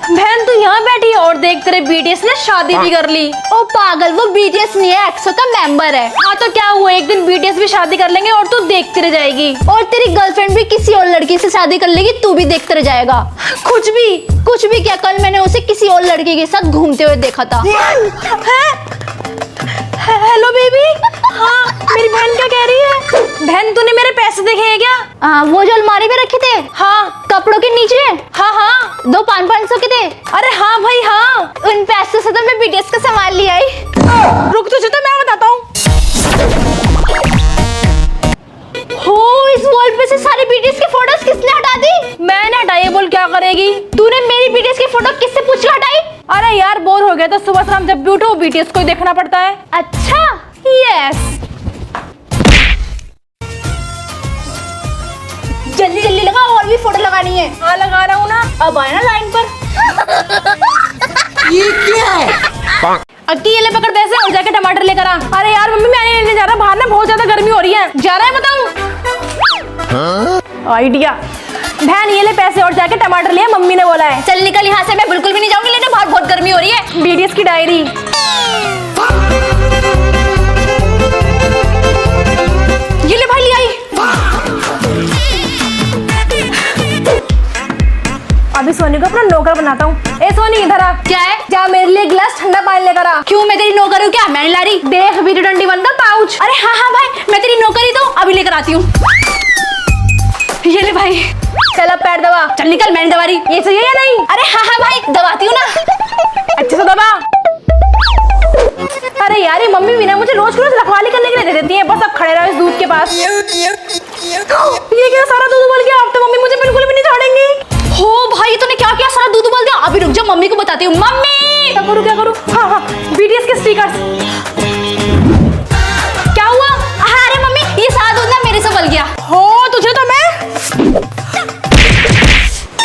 बहन तू यहाँ बैठी है और देख तेरे बीटीएस ने शादी भी कर ली। ओ पागल, वो बीटीएस नहीं है, एक्सो का मेंबर है। हाँ तो क्या हुआ, एक दिन बीटीएस भी शादी कर लेंगे और तू देखती रह जाएगी। और तेरी गर्लफ्रेंड भी किसी और लड़की से शादी कर लेगी, तू भी देखते रह जाएगा। कुछ भी क्या, कल मैंने उसे किसी और लड़के के साथ घूमते हुए देखा था। Hello baby. हाँ मेरी बहन क्या कह रही है? बहन तूने मेरे पैसे देखे हैं क्या? वो जो अलमारी में रखे थे, हाँ कपड़ों के नीचे। हाँ हाँ, दो 500 के थे। अरे हाँ भाई हाँ। उन पैसों से तो मैं बीटीएस का सामान ले आई। रुक तुझे तो मैं बताता हूँ। हो, इस वॉल पे से सारी बीटीएस की फोटोज किसने हटा दी? मैंने हटाई, बोल क्या करेगी? तूने मेरी बीटीएस की फोटो किससे पूछ के हटाई? अरे यार बोर हो गया तो सुबह शाम जब भी उठो बीटीएस को ही देखना पड़ता है। अच्छा, यस। जल्दी जल्दी लगा, और भी फोटो लगानी है। हाँ लगा रहा हूँ ना। अब आए ना लाइन पर। ये क्या है? अक्की ये ले पकड़ पैसे और जाके टमाटर लेकर आ। अरे यार मम्मी मैं लेने जा रहा, बाहर ना बहुत ज्यादा गर्मी हो रही है। जा रहा है बताऊँ? आइडिया। बहन ये ले पैसे और जाके टमाटर ले, मम्मी ने बोला है। चल निकल यहाँ से, मैं बिल्कुल भी नहीं जाऊंगी लेने, बाहर बहुत गर्मी हो रही है। बीटीएस की डायरी। ये ले भाई, ले आई। अभी सोनी को अपना नौकर बनाता हूँ। ए सोनी इधर आ। क्या है? जा मेरे लिए एक गिलास ठंडा पानी लेकर आ। क्यों, मैं तेरी नौकर हूँ क्या? मैं नहीं ला रही। देख BT21 का पाउच। अरे हाँ हाँ भाई, मैं तेरी नौकरी तो अभी लेकर आती हूँ। ये ले भाई। चल अब पैर दबा। चल निकल, मैंने दबा रही। ये सही है या नहीं? अरे हाँ हाँ भाई, दबाती हूँ ना। अच्छे से दबा। अरे यार ये मम्मी भी ना मुझे रोज रखवाली करने के लिए दे देती है, बस अब खड़े रहो इस दूध के पास। ये क्या सारा दूध उबल गया? अब तो मम्मी मुझे बिल्कुल भी नहीं छोड़ेंगी। हो भाई, तूने क्या किया? सारा दूध उबल गया। अभी रुक जा, मम्मी को बताती हूँ। मम्मी क्या करूँ? हाँ हाँ बीटीएस के स्टिकर्स। क्या हुआ? अरे मम्मी, ये सारा दूध ना मेरे से उबल गया। हो तुझे तो मैं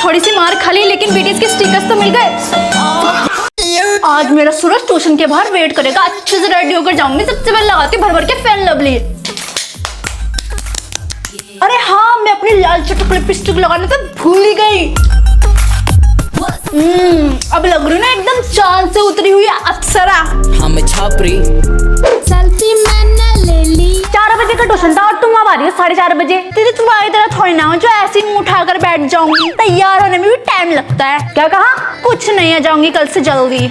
थोड़ी सी मार खा ली, लेकिन बीटीएस के स्टिकर्स तो मिल गए। आज मेरा सूरज ट्यूशन के बाहर वेट करेगा। अच्छे से रेडी होकर जाऊंगी। सबसे पहले लगाती भर भर के फेयर लवली। अरे हाँ, मैं अपनी लाल चटक लिपस्टिक लगाने तो भूल ही गई। अब लग रही ना एकदम चांद से उतरी हुई अप्सरा। हमें छापरी सेल्फी मैंने ले ली। 4 बजे का ट्यूशन था और तुम अब आ रही हो 4:30 बजे। दीदी तुम्हारी तरह थोड़ी ना हो जो ऐसे ही मुंह उठाकर बैठ जाऊंगी। तैयार होने में भी टाइम लगता है। क्या कहा? कुछ नहीं, आ जाऊंगी कल से जल्दी।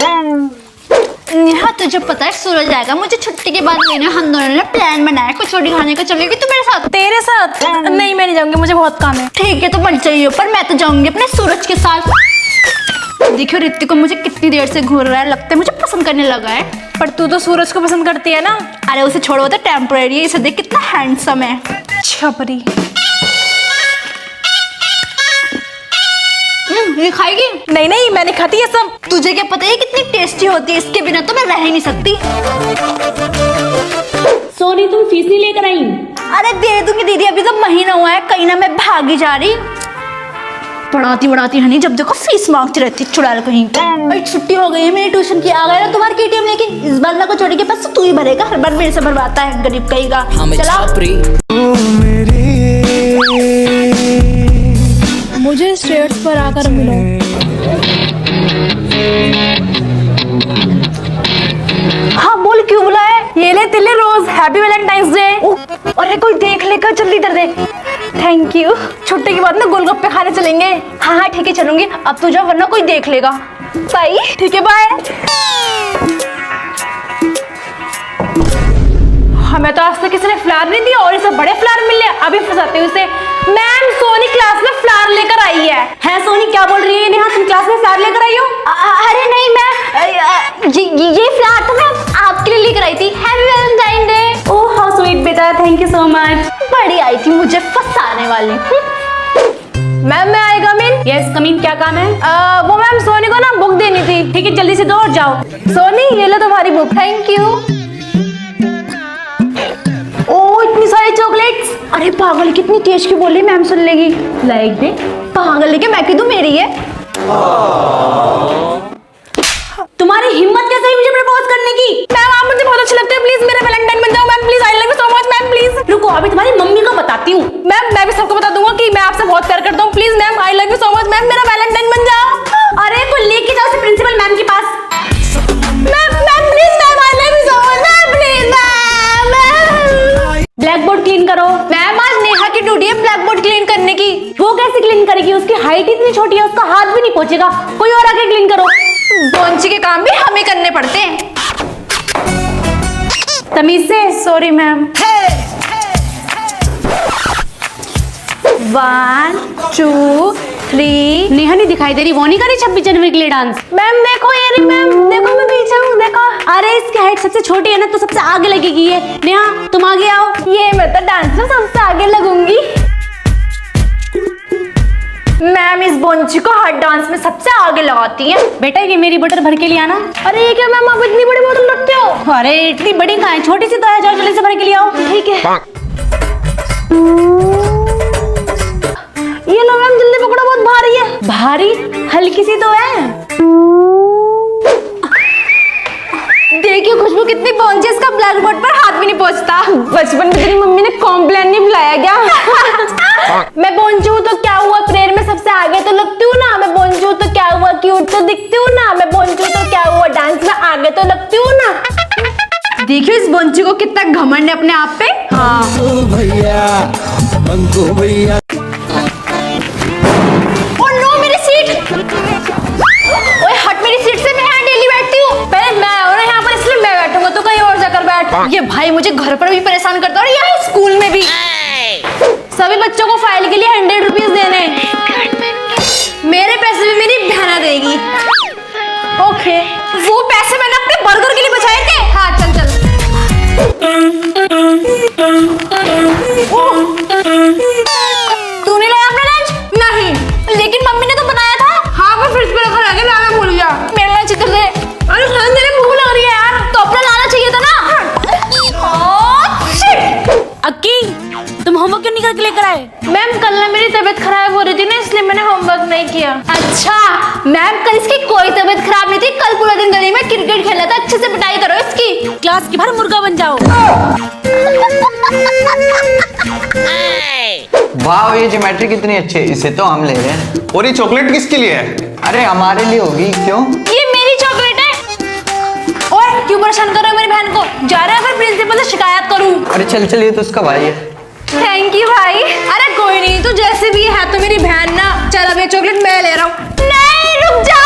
हाँ तुझे पता है सूरज आएगा, मुझे छुट्टी के बाद लेने। हम दोनों ने प्लान बनाया कुछ रोटी खाने का। चलेगी तू मेरे साथ? तेरे साथ? नहीं मैं नहीं जाऊंगी, मुझे बहुत काम है। ठीक है तो मत जाइए, पर मैं तो जाऊंगी अपने सूरज के साथ। देखियो ऋतिक को मुझे कितनी देर से घूर रहा है, लगता है मुझे पसंद करने लगा है। पर तू तो सूरज को पसंद करती है ना। अरे उसे छोड़ो, तो टेम्परेरी है। इसे देख कितना हैंडसम है। छपरी। ये खाएगी? नहीं नहीं मैं नहीं खाती ये सब। तुझे क्या पता है कितनी टेस्टी होती है? इसके बिना तो मैं रह ही नहीं सकती। सोनी तुम फीस नहीं लेकर आई? अरे दे दूंगी दीदी, अभी तो महीना हुआ है। कहीं ना मैं भागी जा रही। पढ़ाती हनी जब देखो फीस मांगती रहती चुड़ैल कहीं। भाई छुट्टी हो गई है मेरी ट्यूशन की। आ गया ना तुम्हारे केटीएम लेके। इस बार ना को छोड़ी के पास तू ही भरेगा, हर बार मेरे से भरवाता है गरीब कहीं का। चला मुझे स्टेट्स पर आकर मिलो। हाँ बोल, क्यों बुलाया? ये ले तिले रोज, हैप्पी वैलेंटाइंस डे। अरे कोई देख लेगा, जल्दी इधर दे। Thank you. छुट्टी के बाद ना गोलगप्पे खाने चलेंगे। हाँ हाँ ठीक है चलूंगी। अब तू जा वरना कोई देख लेगा। बाय। ठीक है बाय। हमें तो आज तक किसी ने फ्लावर नहीं दिया और इसे बड़े फ्लावर मिल गए। अभी फंसाते हैं उसे। मैम सोनी क्लास में फ्लावर लेकर आई है। है सोनी क्या बोल रही है? नेहा तुम क्लास में फ्लावर लेकर आई हो? अरे नहीं मैम, ये फ्लावर तो मैं आपके लिए लेकर आई थी। Happy Valentine day. Oh how sweet बेटा, थैंक यू सो मच। बड़ी आई थी मुझे फंसाने वाली। मैम मैं आई कम इन? यस कम इन, क्या काम है? वो मैम सोनी को ना बुक देनी थी। ठीक है जल्दी से दो और जाओ। सोनी ये लो तुम्हारी बुक। Thank you. ओ इतनी सारी चॉकलेट्स। अरे पागल, कितनी तेज की बोल रही, मैम सुन लेगी। Like they. पागल लेके मैं कह दूं मेरी है। तुम्हारी हिम्मत कैसे हुई मुझे प्रपोज करने की? मैम आप मुझे बहुत अच्छे लगते हैं, प्लीज मेरा वैलेंटाइन बन जाओ ma'am, please. I love you so much ma'am, please. रुको अभी तुम्हारी मम्मी को बताती हूँ। मैम मैं भी सबको बता दूंगा कि मैं आपसे बहुत प्यार करता हूँ। Please ma'am, I love you so much ma'am, मेरा वैलेंटाइन बन जाओ। अरे को लेके तो हाथ भी नहीं पहुंचेगा, कोई और आके क्लीन करो। बोंची के काम भी हमें करने पड़ते हैं। तमीज से। Sorry ma'am. 1 2 3। नेहा नहीं दिखाई दे रही, वो नहीं करी 26 जनवरी के लिए डांस? मैम देखो ये रही मैम, देखो मैं पीछे हूँ, देखो। अरे इसकी हाइट सबसे छोटी है ना, तो सबसे आगे लगेगी ये। नेहा तुम आगे आओ। ये मैं तो डांस में सबसे आगे लगूंगी। मैम इस बोंची को हर डांस में सबसे आगे लगाती है। बेटा ये मेरी बोतल भर के लिए आना। अरे ये क्या मैम, आप इतनी बड़ी बोतल रखते हो? अरे इतनी बड़ी कहाँ है, छोटी सी तो है, जाओ जल्दी से भर के लिए आओ। ठीक है। ये लो मैम, जल्दी पकड़ो, बहुत भारी है। भारी? हल्की सी तो है। देखिए खुशबू कितनी पहुंची, इसका ब्लैक बोर्ड पर हाथ भी नहीं पहुंचता। बचपन में तेरी मम्मी ने कॉम्प्लेन नहीं बुलाया क्या? मैं पहुंची हूँ तो क्या हुआ, प्रेयर में सबसे आगे तो लगती हूँ ना। मैं पहुंची हूँ तो क्या हुआ, क्यूट तो दिखती हूँ ना। मैं पहुंची हूँ तो क्या हुआ, डांस में आगे तो लगती हूँ ना। देखियो इस बोंची को कितना घमंड है अपने आप पे। हाँ भैया, मंगू भैया। और नो मेरी सीट। ओए हट मेरी सीट से, मैं यहाँ डेली बैठती हूँ। पहले मैं और यहाँ पर, इसलिए मैं बैठूंगा, तो कहीं और जाकर बैठ। ये भाई मुझे घर पर भी परेशान करता है और यहाँ स्कूल में भी। सभी बच्चों को फाइल के लिए 100 रुपीज देने। मेरे पैसे भी मेरी बहना देगी। ओके। वो पैसे मैंने अपने बर्गर के लिए बचाए थे। हाँ चल चल। तूने लाया अपना लंच? नहीं, लेकिन मम्मी ने तो बनाया था। हाँ मैं फ्रिज पे रखा रह गया, लाना भूल गया। मेरा लंच इधर दे। अरे खान तेरे भूख लग रही है यार। तो अपना लाना चाहिए था ना। अक्की तुम होमवर्क क्यों नहीं करके लेकर आए? मैम कल ना मेरी तबीयत खराब हो रही थी ना, इसलिए मैंने होमवर्क नहीं किया। अच्छा मैम, कल इसकी कोई तबीयत खराब नहीं थी। कल पूरा दिन गली में क्रिकेट खेला था। अच्छे से पिटाई करो इसकी। क्लास की भर मुर्गा बन जाओ। वाह ये ज्योमेट्री कितनी अच्छी है, इसे तो हम ले रहे हैं। और ये चॉकलेट किसके लिए है? अरे हमारे लिए होगी, क्यों? ये मेरी चॉकलेट है। ओए क्यों परेशान कर रहे हो मेरी बहन को? जा रहे हैं फिर प्रिंसिपल से शिकायत करूं। अरे चल चल, ये तो उसका भाई है। थैंक यू भाई। अरे कोई नहीं, तू जैसे भी है तो मेरी बहन ना। चल अब ये चॉकलेट मैं ले रहा हूँ। नहीं रुक जा।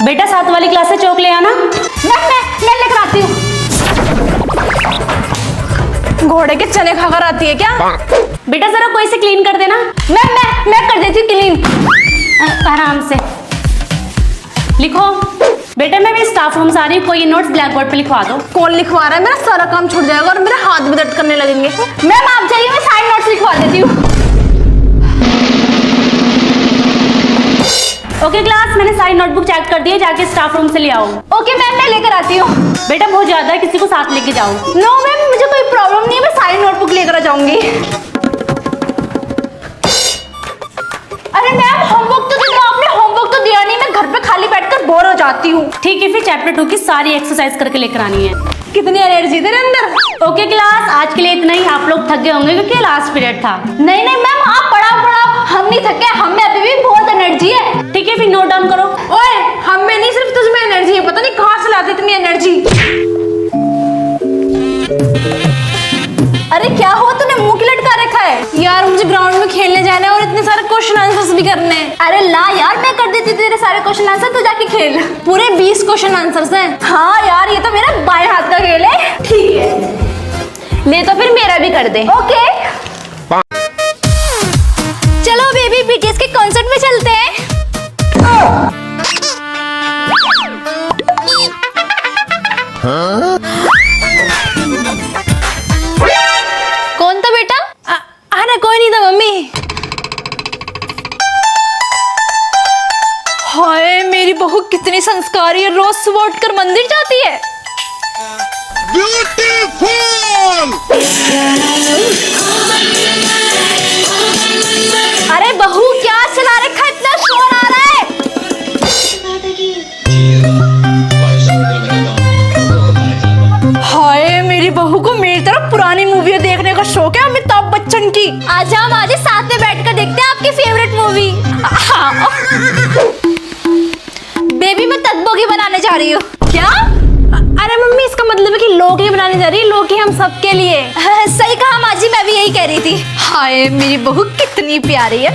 बेटा 7 वाली क्लास से चौक ले आना। मैं लेकर आती हूँ। घोड़े के चने खाकर आती है क्या? बेटा जरा कोई से क्लीन कर देना। मैं कर देती हूँ क्लीन। आराम से लिखो। बेटा मैं भी स्टाफ रूम से आ रही हूँ, कोई ये नोट्स ब्लैक बोर्ड पे लिखवा दो। कौन लिखवा रहा है? मेरा सारा काम छूट जाएगा और मेरे हाथ भी दर्द करने लगेंगे। मैम आप जाइए, मैं साइड नोट्स लिखवा देती हूँ। ओके क्लास, मैंने सारी नोटबुक चेक कर दी है, जाके स्टाफ रूम से ले आओ। ओके मैम, मैं लेकर आती हूँ। बेटा बहुत ज्यादा है, किसी को साथ लेके जाओ। नो मैम, मुझे कोई प्रॉब्लम नहीं है, मैं सारी नोटबुक लेकर आ जाऊंगी। अरे मैम होमवर्क तो दिया, आपने होमवर्क तो दिया नहीं। मैं घर पे खाली बैठकर बोर हो जाती हूँ। ठीक है, फिर चैप्टर 2 की सारी एक्सरसाइज करके लेकर आनी है। कितनी एनर्जी तेरे अंदर। ओके क्लास, आज के लिए इतना ही। आप लोग थक गए होंगे क्योंकि लास्ट पीरियड था। नहीं नहीं मैम, आप पढ़ाओ। हम नहीं थके, हम में अभी भी बहुत एनर्जी है। ठीक है, फिर नोट डाउन करो। ओए हम में नहीं, सिर्फ तुझमें एनर्जी है। पता नहीं कहाँ से लाते इतनी एनर्जी। अरे क्या हुआ, तूने मुंह की लटका रखा है? यार मुझे ग्राउंड में खेलने जाना है और इतने सारे क्वेश्चन आंसर्स भी करने हैं। अरे ला यार, मैं कर देती तेरे सारे क्वेश्चन आंसर, तू जाके खेल। पूरे 20 क्वेश्चन आंसर्स हैं। हाँ यार, ये तो मेरा बाएं हाथ का खेल है। ठीक है, ले तो फिर मेरा भी कर दे। ओके। चलो बेबी, बीटीएस के कॉन्सर्ट में चलते हैं। कौन था बेटा? अरे कोई नहीं था मम्मी। हाय मेरी बहू कितनी संस्कारी है, रोज सुबह उठकर मंदिर जाती है। अरे बहू, क्या चला रखा, इतना शोर आ रहा है? हाय मेरी बहू को मेरी तरफ पुरानी मूवी देखने का शौक है, अमिताभ बच्चन की। आज हम आज साथ में बैठकर देखते हैं आपकी फेवरेट मूवी। बेबी मैं तकबोगी बनाने जा रही हूँ। क्या? अरे मम्मी, इसका मतलब है कि लौकी बनाने जा रही, लौकी हम सबके लिए। सही कहा माँ जी, मैं भी यही कह रही थी। हाय मेरी बहू कितनी प्यारी है।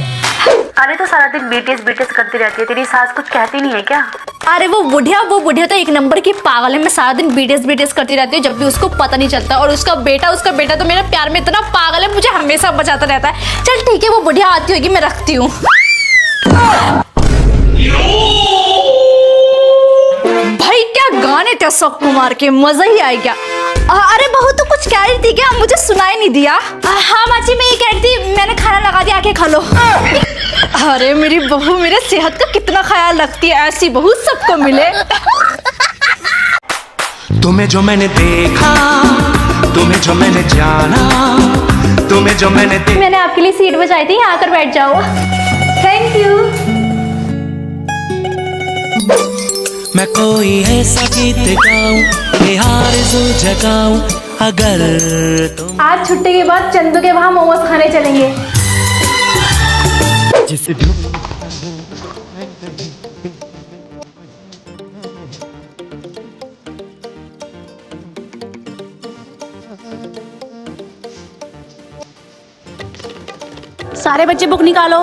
अरे तो सारा दिन बीटीएस बीटीएस करती रहती है, तेरी सास कुछ कहती नहीं है क्या? अरे वो बुढ़िया तो एक नंबर की पागल है। मैं सारा दिन बीटीएस करती रहती हूँ, जब भी उसको पता नहीं चलता। और उसका बेटा तो मेरा प्यार में इतना पागल है, मुझे हमेशा बचाता रहता है। चल ठीक है, वो बुढ़िया आती होगी, मैं रखती हूँ। भाई क्या गाने थे अशोक कुमार के, मजा ही आ गया। अरे बहू तो कुछ कह रही थी क्या? मुझे सुनाई नहीं दिया। हाँ माची, मैं ये कह रही थी मैंने खाना लगा दिया, आके खा लो। अरे मेरी बहू मेरे सेहत का कितना ख्याल रखती है, ऐसी बहू सबको मिले। तुम्हें जो मैंने देखा, तुम्हें जो मैंने जाना, तुम्हें जो मैंने मैंने आपके लिए सीट बचाई थी, यहाँ आकर बैठ जाओ। Thank you. मैं कोई ऐसा गीत गाऊं, ये आरज़ू जगाऊं, अगर तुम आज छुट्टी के बाद चंदू के वहाँ मोमोज खाने चलेंगे। जिस सारे बच्चे बुक निकालो।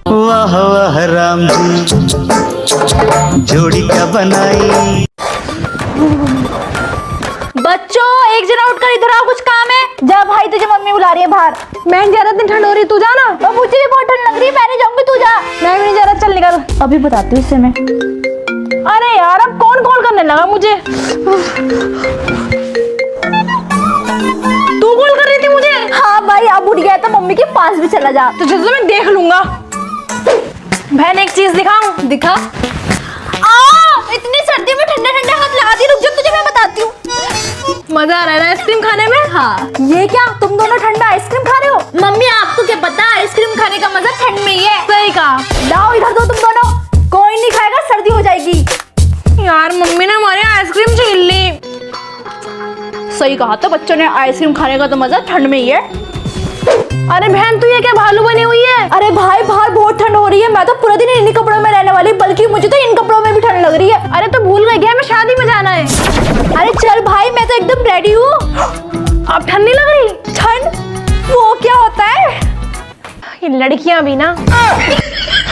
वाह वाह राम जी, जोड़ी क्या बनाई। बच्चों एक जना उठकर इधर आओ, कुछ काम है। जा भाई, तुझे मम्मी बुला रही है बाहर। मैं नहीं जा रहा, इतनी ठंड हो रही, तू जा ना। अब मुझे भी बहुत ठंड लग रही है, मैं नहीं जाऊंगी, तू जा। मैं भी नहीं जा रहा, चल निकल। अभी बताती हूँ इसे मैं। अरे यार अब कौन कॉल करने लगा मुझे? तू कॉल कर रही थी मुझे? हाँ भाई, अब उठ गया तो मम्मी के पास भी चला जा। तो चलो मैं देख लूंगा। बहन एक चीज दिखाऊं? दिखा। इतनी सर्दी में ठंडे ठंडे हाथ लगा दी, रुक जा तुझे मैं बताती हूँ। मजा आ रहा है आइसक्रीम खाने में। हाँ, ये क्या तुम दोनों ठंडा आइसक्रीम खा रहे हो? मम्मी आपको क्या पता, आइसक्रीम खाने का मजा ठंड में ही है। सही कहा। लाओ इधर दो तुम दोनों, कोई नहीं खाएगा, सर्दी हो जाएगी। यार मम्मी ने हमारे आइसक्रीम छीन ली। सही कहा, तो बच्चों ने आइसक्रीम खाने का तो मजा ठंड में ही है। अरे बहन तू ये क्या भालू बनी हुई है? अरे भाई बाहर बहुत ठंड हो रही है, मैं तो पूरा दिन इन्हीं कपड़ों में रहने वाली, बल्कि मुझे तो इन कपड़ों में भी ठंड लग रही है। अरे तो भूल गई क्या हमें शादी में जाना है? अरे चल भाई, मैं तो एकदम रेडी हूँ। अब ठंड नहीं लग रही? ठंड वो क्या होता है? ये लड़कियां भी ना।